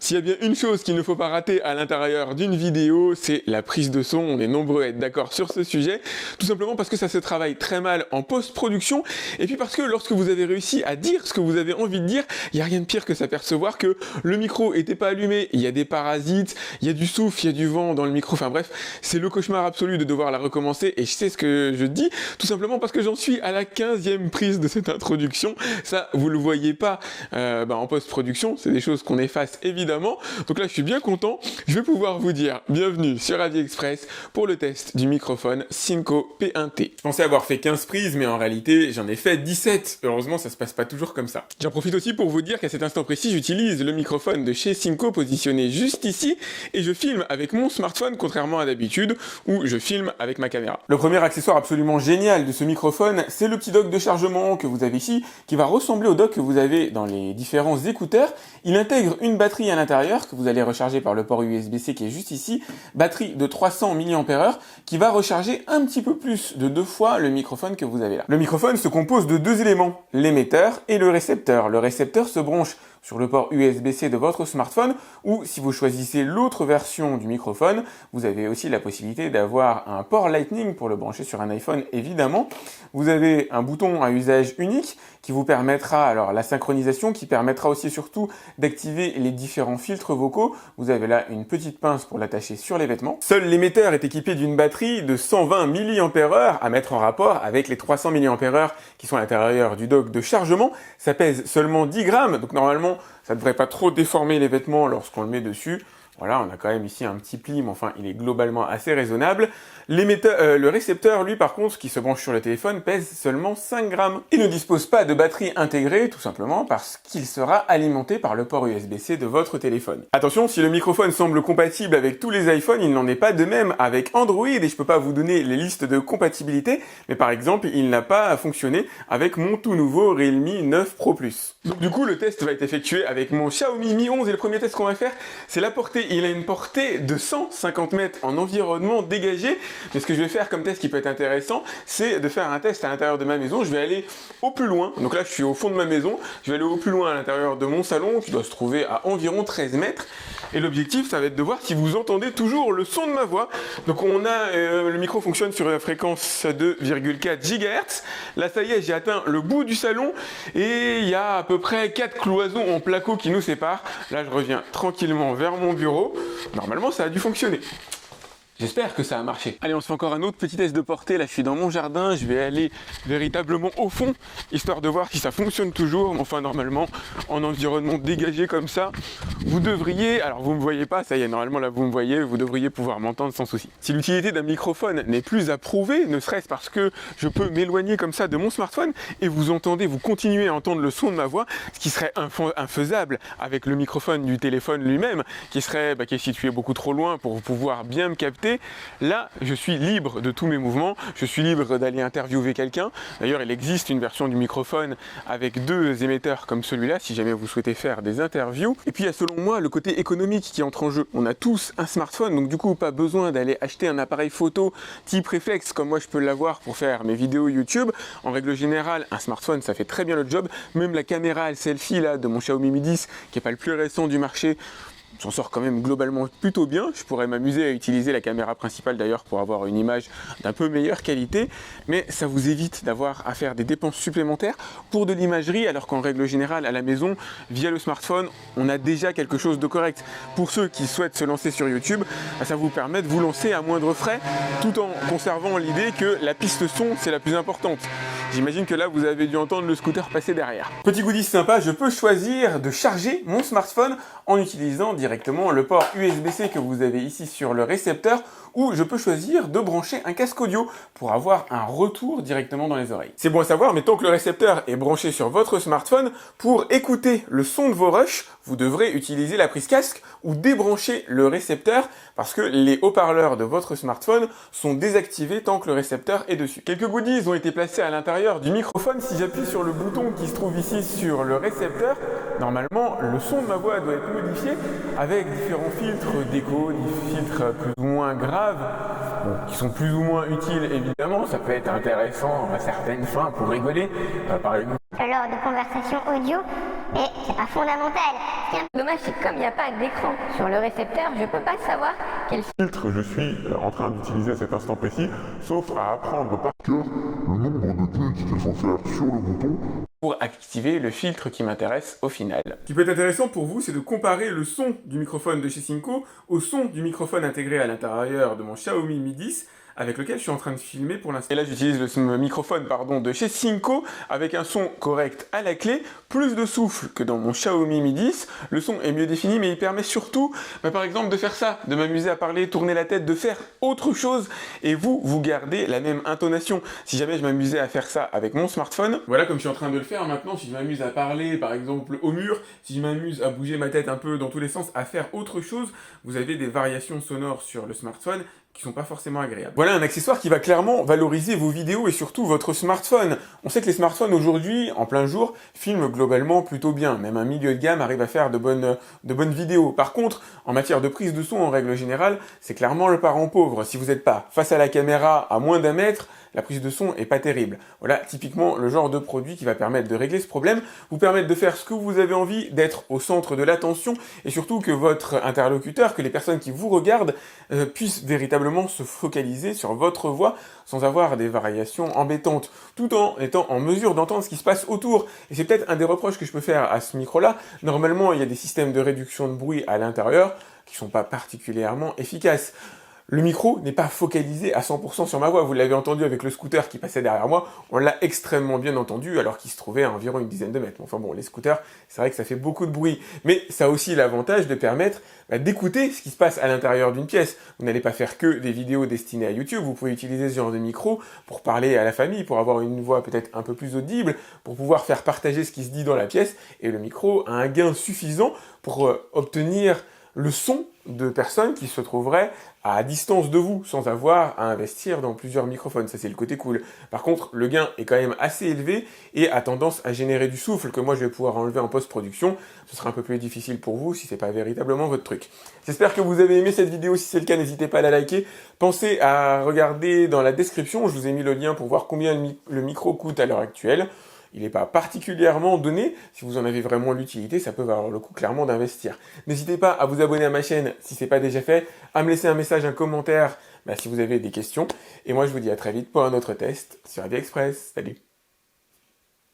S'il y a bien une chose qu'il ne faut pas rater à l'intérieur d'une vidéo, c'est la prise de son. On est nombreux à être d'accord sur ce sujet, tout simplement parce que ça se travaille très mal en post-production, et puis parce que lorsque vous avez réussi à dire ce que vous avez envie de dire, il n'y a rien de pire que s'apercevoir que le micro n'était pas allumé, il y a des parasites, il y a du souffle, il y a du vent dans le micro, enfin bref, c'est le cauchemar absolu de devoir la recommencer, et je sais ce que je dis, tout simplement parce que j'en suis à la 15e prise de cette introduction. Ça, vous le voyez pas en post-production, c'est des choses qu'on efface évidemment. Donc là, je suis bien content. Je vais pouvoir vous dire bienvenue sur AviExpress pour le test du microphone Synco P1T. Je pensais avoir fait 15 prises, mais en réalité, j'en ai fait 17. Heureusement, ça se passe pas toujours comme ça. J'en profite aussi pour vous dire qu'à cet instant précis, j'utilise le microphone de chez Synco positionné juste ici et je filme avec mon smartphone, contrairement à d'habitude où je filme avec ma caméra. Le premier accessoire absolument génial de ce microphone, c'est le petit dock de chargement que vous avez ici, qui va ressembler au dock que vous avez dans les différents écouteurs. Il intègre une batterie à l'intérieur que vous allez recharger par le port USB-C qui est juste ici, batterie de 300 mAh qui va recharger un petit peu plus de 2 fois le microphone que vous avez là. Le microphone se compose de 2 éléments, l'émetteur et le récepteur. Le récepteur se branche sur le port USB-C de votre smartphone, ou si vous choisissez l'autre version du microphone, vous avez aussi la possibilité d'avoir un port Lightning pour le brancher sur un iPhone évidemment. Vous avez un bouton à usage unique qui vous permettra, alors la synchronisation, qui permettra aussi surtout d'activer les différents filtres vocaux. Vous avez là une petite pince pour l'attacher sur les vêtements. Seul l'émetteur est équipé d'une batterie de 120 mAh à mettre en rapport avec les 300 mAh qui sont à l'intérieur du dock de chargement. Ça pèse seulement 10 grammes, donc normalement ça ne devrait pas trop déformer les vêtements lorsqu'on le met dessus. Voilà, on a quand même ici un petit pli, mais enfin, il est globalement assez raisonnable. Le récepteur, lui, par contre, qui se branche sur le téléphone, pèse seulement 5 grammes. Il ne dispose pas de batterie intégrée, tout simplement parce qu'il sera alimenté par le port USB-C de votre téléphone. Attention, si le microphone semble compatible avec tous les iPhones, il n'en est pas de même avec Android, et je peux pas vous donner les listes de compatibilité, mais par exemple, il n'a pas fonctionné avec mon tout nouveau Realme 9 Pro Plus. Donc du coup, le test va être effectué avec mon Xiaomi Mi 11, et le premier test qu'on va faire, c'est la portée. Il a une portée de 150 mètres en environnement dégagé, mais ce que je vais faire comme test qui peut être intéressant, c'est de faire un test à l'intérieur de ma maison. Je vais aller au plus loin, donc là je suis au fond de ma maison, je vais aller au plus loin à l'intérieur de mon salon, qui doit se trouver à environ 13 mètres, et l'objectif ça va être de voir si vous entendez toujours le son de ma voix. Donc on a, le micro fonctionne sur une fréquence de 2,4 GHz, là ça y est, j'ai atteint le bout du salon, et il y a à peu près 4 cloisons en placo qui nous séparent. Là je reviens tranquillement vers mon bureau. Normalement, ça a dû fonctionner. J'espère que ça a marché. Allez, on se fait encore un autre petit test de portée. Là, je suis dans mon jardin. Je vais aller véritablement au fond, histoire de voir si ça fonctionne toujours. Mais enfin, normalement, en environnement dégagé comme ça, vous devriez... Alors, vous me voyez pas, ça y est, normalement, là, vous me voyez. Vous devriez pouvoir m'entendre sans souci. Si l'utilité d'un microphone n'est plus à prouver, ne serait-ce parce que je peux m'éloigner comme ça de mon smartphone, et vous entendez, vous continuez à entendre le son de ma voix, ce qui serait infaisable avec le microphone du téléphone lui-même, qui est situé beaucoup trop loin pour pouvoir bien me capter. Là, je suis libre de tous mes mouvements, je suis libre d'aller interviewer quelqu'un. D'ailleurs, il existe une version du microphone avec 2 émetteurs comme celui-là, si jamais vous souhaitez faire des interviews. Et puis, il y a selon moi le côté économique qui entre en jeu. On a tous un smartphone, donc du coup, pas besoin d'aller acheter un appareil photo type réflexe, comme moi je peux l'avoir pour faire mes vidéos YouTube. En règle générale, un smartphone, ça fait très bien le job. Même la caméra selfie là, de mon Xiaomi Mi 10, qui n'est pas le plus récent du marché, s'en sort quand même globalement plutôt bien. Je pourrais m'amuser à utiliser la caméra principale d'ailleurs pour avoir une image d'un peu meilleure qualité, mais ça vous évite d'avoir à faire des dépenses supplémentaires pour de l'imagerie, alors qu'en règle générale à la maison, via le smartphone, on a déjà quelque chose de correct. Pour ceux qui souhaitent se lancer sur YouTube, ça vous permet de vous lancer à moindre frais, tout en conservant l'idée que la piste son, c'est la plus importante. J'imagine que là, vous avez dû entendre le scooter passer derrière. Petit goodies sympa, je peux choisir de charger mon smartphone en utilisant directement le port USB-C que vous avez ici sur le récepteur, ou je peux choisir de brancher un casque audio pour avoir un retour directement dans les oreilles. C'est bon à savoir, mais tant que le récepteur est branché sur votre smartphone, pour écouter le son de vos rushs, vous devrez utiliser la prise casque ou débrancher le récepteur parce que les haut-parleurs de votre smartphone sont désactivés tant que le récepteur est dessus. Quelques goodies ont été placés à l'intérieur du microphone. Si j'appuie sur le bouton qui se trouve ici sur le récepteur, normalement le son de ma voix doit être modifié avec différents filtres d'écho, des filtres plus ou moins graves, qui sont plus ou moins utiles évidemment. Ça peut être intéressant à certaines fins pour rigoler, par exemple. Lors de conversations audio, mais c'est pas fondamental. Ce qui est dommage, c'est que comme il n'y a pas d'écran sur le récepteur, je ne peux pas savoir quel filtre je suis en train d'utiliser à cet instant précis, sauf à apprendre par cœur le nombre de clics qu'il faut faire sur le bouton pour activer le filtre qui m'intéresse au final. Ce qui peut être intéressant pour vous, c'est de comparer le son du microphone de chez Synco au son du microphone intégré à l'intérieur de mon Xiaomi Mi 10 avec lequel je suis en train de filmer pour l'instant. Et là, j'utilise le microphone de chez Synco avec un son correct à la clé, plus de souffle que dans mon Xiaomi Mi 10. Le son est mieux défini, mais il permet surtout, par exemple, de faire ça, de m'amuser à parler, tourner la tête, de faire autre chose, et vous gardez la même intonation. Si jamais je m'amusais à faire ça avec mon smartphone, voilà, comme je suis en train de le faire maintenant, si je m'amuse à parler, par exemple, au mur, si je m'amuse à bouger ma tête un peu dans tous les sens, à faire autre chose, vous avez des variations sonores sur le smartphone qui sont pas forcément agréables. Voilà un accessoire qui va clairement valoriser vos vidéos et surtout votre smartphone. On sait que les smartphones aujourd'hui, en plein jour, filment globalement plutôt bien. Même un milieu de gamme arrive à faire de bonnes vidéos. Par contre, en matière de prise de son, en règle générale, c'est clairement le parent pauvre. Si vous n'êtes pas face à la caméra à moins d'1 mètre, la prise de son est pas terrible. Voilà typiquement le genre de produit qui va permettre de régler ce problème, vous permettre de faire ce que vous avez envie, d'être au centre de l'attention et surtout que votre interlocuteur, que les personnes qui vous regardent puissent véritablement se focaliser sur votre voix sans avoir des variations embêtantes, tout en étant en mesure d'entendre ce qui se passe autour. Et c'est peut-être un des reproches que je peux faire à ce micro-là. Normalement, il y a des systèmes de réduction de bruit à l'intérieur qui sont pas particulièrement efficaces. Le micro n'est pas focalisé à 100% sur ma voix. Vous l'avez entendu avec le scooter qui passait derrière moi. On l'a extrêmement bien entendu alors qu'il se trouvait à environ une dizaine de mètres. Enfin bon, les scooters, c'est vrai que ça fait beaucoup de bruit. Mais ça a aussi l'avantage de permettre d'écouter ce qui se passe à l'intérieur d'une pièce. Vous n'allez pas faire que des vidéos destinées à YouTube. Vous pouvez utiliser ce genre de micro pour parler à la famille, pour avoir une voix peut-être un peu plus audible, pour pouvoir faire partager ce qui se dit dans la pièce. Et le micro a un gain suffisant pour obtenir le son de personnes qui se trouveraient à distance de vous, sans avoir à investir dans plusieurs microphones. Ça, c'est le côté cool. Par contre, le gain est quand même assez élevé et a tendance à générer du souffle que moi, je vais pouvoir enlever en post-production. Ce sera un peu plus difficile pour vous si c'est pas véritablement votre truc. J'espère que vous avez aimé cette vidéo. Si c'est le cas, n'hésitez pas à la liker. Pensez à regarder dans la description. Je vous ai mis le lien pour voir combien le micro coûte à l'heure actuelle. Il n'est pas particulièrement donné. Si vous en avez vraiment l'utilité, ça peut valoir le coup clairement d'investir. N'hésitez pas à vous abonner à ma chaîne si ce n'est pas déjà fait, à me laisser un message, un commentaire si vous avez des questions. Et moi, je vous dis à très vite pour un autre test sur AliExpress. Salut!